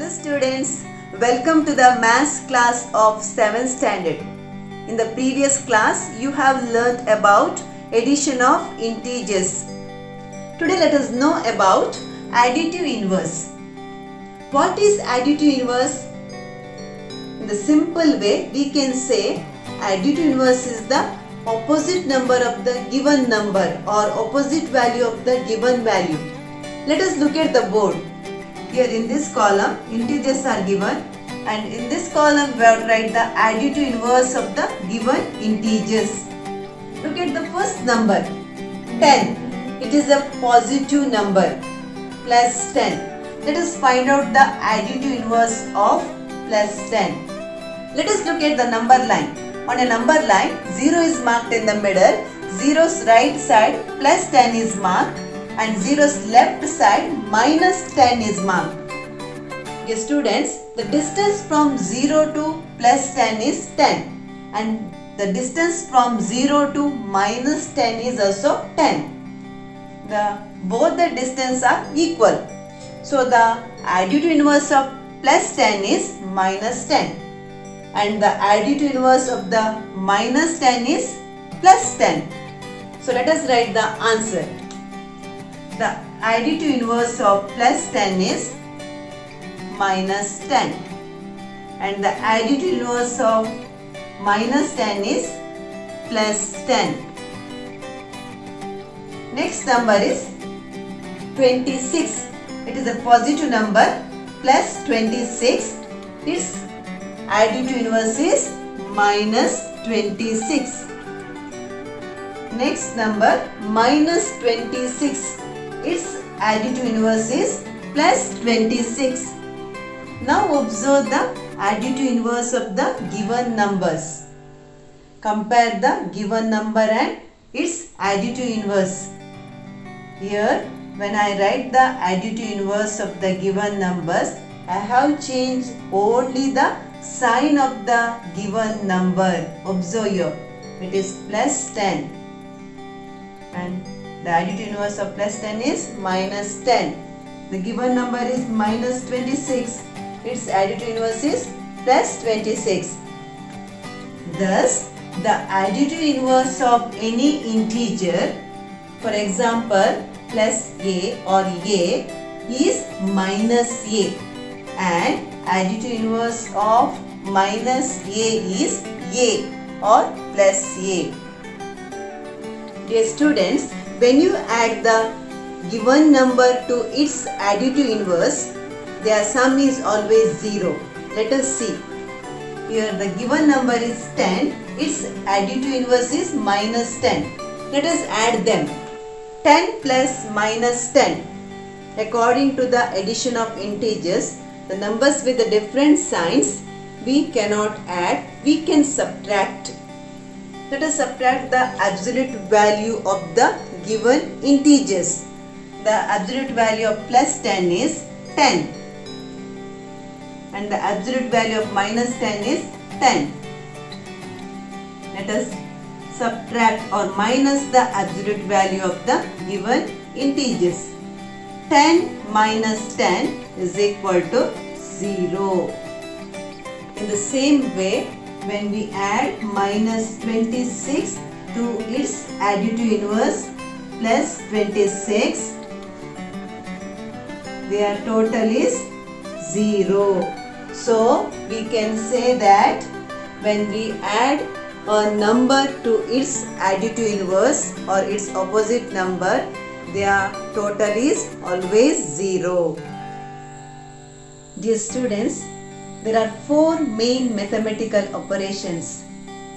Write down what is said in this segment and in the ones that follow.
Hello students, welcome to the maths class of 7th standard. In the previous class, you have learnt about addition of integers. Today let us know about additive inverse. What is additive inverse? In the simple way, we can say additive inverse is the opposite number of the given number or opposite value of the given value. Let us look at the board. Here in this column, integers are given, and in this column we have to write the additive inverse of the given integers. Look at the first number, 10. It is a positive number, plus 10. Let us find out the additive inverse of plus 10. Let us look at the number line. On a number line, 0 is marked in the middle, 0's right side plus 10 is marked, and 0's left side minus 10 is marked. Dear students, the distance from 0 to plus 10 is 10, and the distance from 0 to minus 10 is also 10. Both the distance are equal. So the additive inverse of plus 10 is minus 10, and the additive inverse of the minus 10 is plus 10. So let us write the answer. The additive inverse of plus 10 is minus 10, and the additive inverse of minus 10 is plus 10. Next number is 26. It is a positive number, plus 26. Its additive inverse is minus 26. Next number, minus 26. Its additive inverse is plus 26. Now observe the additive inverse of the given numbers. Compare the given number and its additive inverse. Here, when I write the additive inverse of the given numbers, I have changed only the sign of the given number. Observe here, it is plus 10, and the additive inverse of plus 10 is minus 10. The given number is minus 26. Its additive inverse is plus 26. Thus, the additive inverse of any integer, for example, plus a or a, is minus a, and additive inverse of minus a is a or plus a. Dear students, when you add the given number to its additive inverse, their sum is always 0. Let us see. Here the given number is 10. Its additive inverse is minus 10. Let us add them. 10 plus minus 10. According to the addition of integers, the numbers with the different signs, we cannot add, we can subtract. Let us subtract the absolute value of the given integers. The absolute value of plus 10 is 10, and the absolute value of minus 10 is 10. Let us subtract or minus the absolute value of the given integers. 10 minus 10 is equal to 0. In the same way, when we add minus 26 to its additive inverse plus 26, their total is 0. So we can say that when we add a number to its additive inverse or its opposite number, their total is always 0. Dear students, there are 4 main mathematical operations: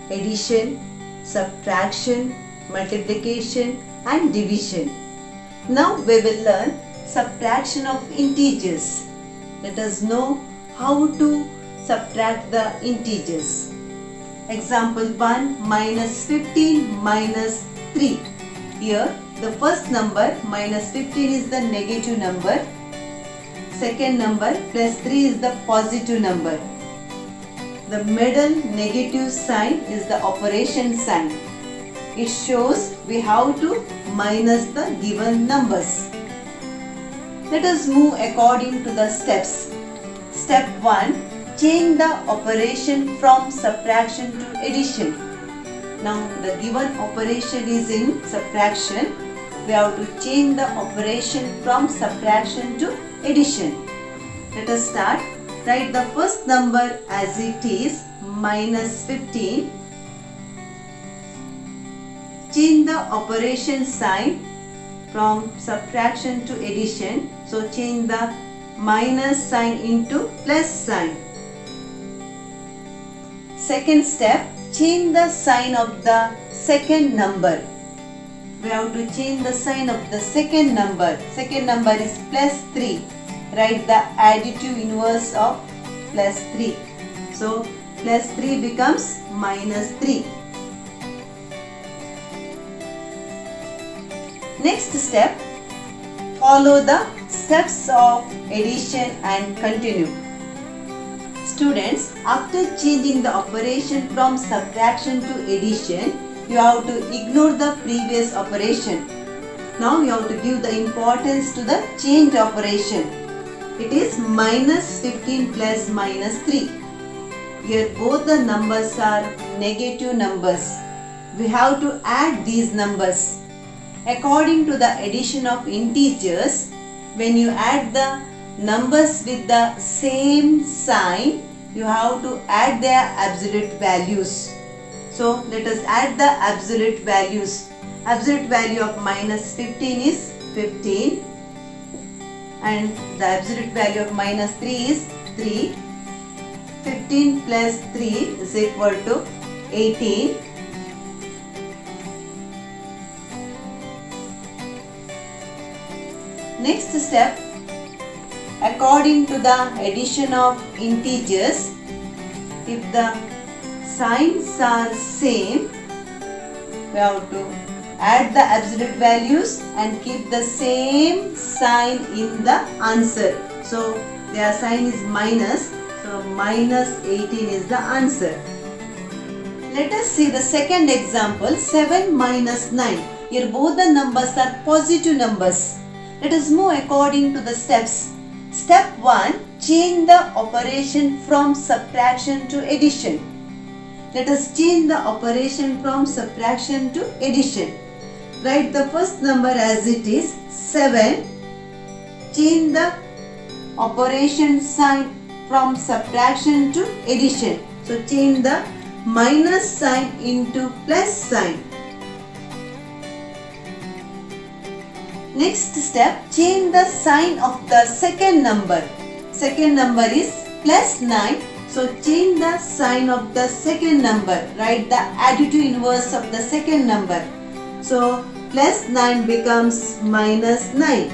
addition, subtraction, multiplication and division. Now we will learn subtraction of integers. Let us know how to subtract the integers. Example 1, minus 15 minus 3. Here the first number minus 15 is the negative number. Second number plus 3 is the positive number. The middle negative sign is the operation sign. It shows we have to minus the given numbers. Let us move according to the steps. Step 1. Change the operation from subtraction to addition. Now the given operation is in subtraction. We have to change the operation from subtraction to addition. Let us start. Write the first number as it is, minus 15. Change the operation sign from subtraction to addition. So change the minus sign into plus sign. Second step, change the sign of the second number. We have to change the sign of the second number. Second number is plus 3. Write the additive inverse of plus 3. So plus 3 becomes minus 3. Next step, follow the steps of addition and continue. Students, after changing the operation from subtraction to addition, you have to ignore the previous operation. Now you have to give the importance to the change operation. It is minus 15 plus minus 3. Here both the numbers are negative numbers. We have to add these numbers. According to the addition of integers, when you add the numbers with the same sign, you have to add their absolute values. So let us add the absolute values. Absolute value of minus 15 is 15 and the absolute value of minus 3 is 3. 15 plus 3 is equal to 18. Next step, according to the addition of integers, if the signs are same, we have to add the absolute values and keep the same sign in the answer. So their sign is minus, so minus 18 is the answer. Let us see the second example, 7 minus 9. Here both the numbers are positive numbers. Let us move according to the steps. Step 1. Change the operation from subtraction to addition. Let us change the operation from subtraction to addition. Write the first number as it is, 7. Change the operation sign from subtraction to addition. So change the minus sign into plus sign. Next step, change the sign of the second number. Second number is plus 9. So change the sign of the second number. Write the additive inverse of the second number. So plus 9 becomes minus 9.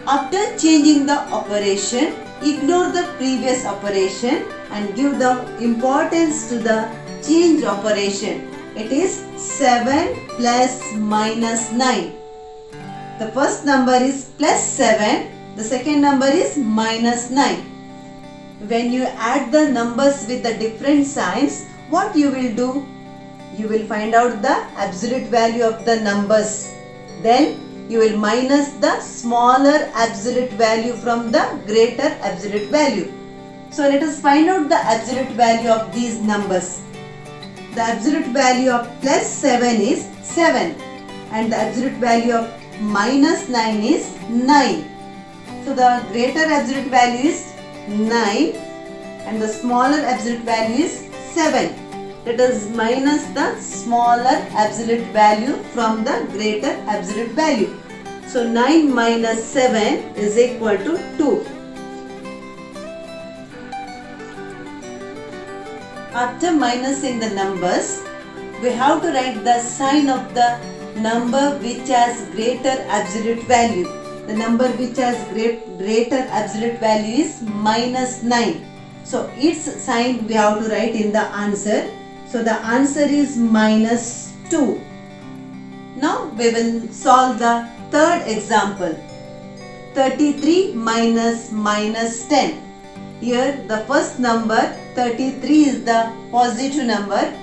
After changing the operation, ignore the previous operation and give the importance to the change operation. It is 7 plus minus 9. The first number is plus 7. The second number is minus 9. When you add the numbers with the different signs, what you will do? You will find out the absolute value of the numbers. Then you will minus the smaller absolute value from the greater absolute value. So let us find out the absolute value of these numbers. The absolute value of plus 7 is 7 and the absolute value of minus 9 is 9. So the greater absolute value is 9 and the smaller absolute value is 7. Let us minus the smaller absolute value from the greater absolute value. So 9 minus 7 is equal to 2. After minusing the numbers, we have to write the sign of the number which has greater absolute value. The number which has greater absolute value is minus 9. So its sign we have to write in the answer. So the answer is minus 2. Now we will solve the third example. 33 minus 10. Here the first number 33 is the positive number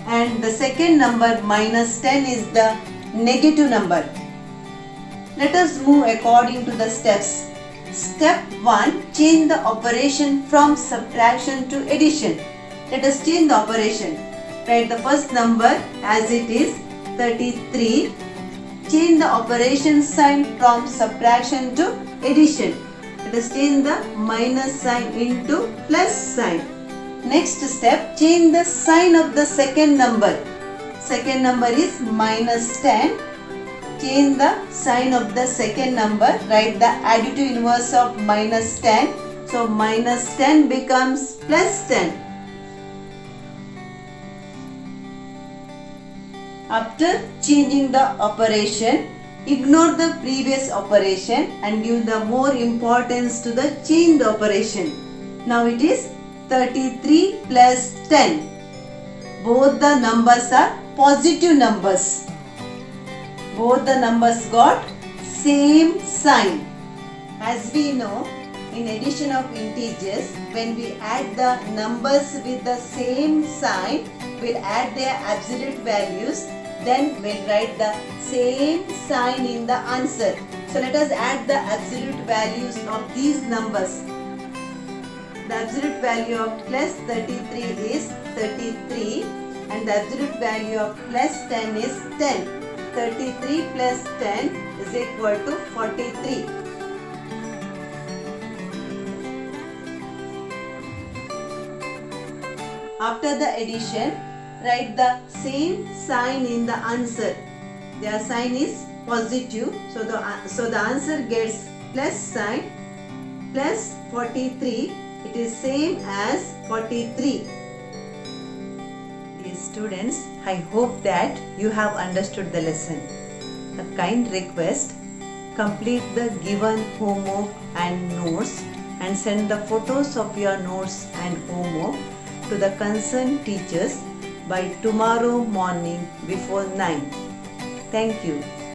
and the second number minus 10 is the negative number. Let us move according to the steps. Step 1. Change the operation from subtraction to addition. Let us change the operation. Write the first number as it is, 33. Change the operation sign from subtraction to addition. Let us change the minus sign into plus sign. Next step, change the sign of the second number. Second number is minus 10. Change the sign of the second number. Write the additive inverse of minus 10. So minus 10 becomes plus 10. After changing the operation, ignore the previous operation and give the more importance to the changed operation. Now it is 33 plus 10. Both the numbers are positive numbers. Both the numbers got same sign. As we know, in addition of integers, when we add the numbers with the same sign, we'll add their absolute values. Then we'll write the same sign in the answer. So let us add the absolute values of these numbers. The absolute value of plus 33 is 33 and the absolute value of plus 10 is 10. 33 plus 10 is equal to 43. After the addition, write the same sign in the answer. Their sign is positive, so the answer gets plus sign. Plus 43, it is same as 43. Dear students, I hope that you have understood the lesson. A kind request, complete the given homework and notes and send the photos of your notes and homework to the concerned teachers by tomorrow morning before 9. Thank you.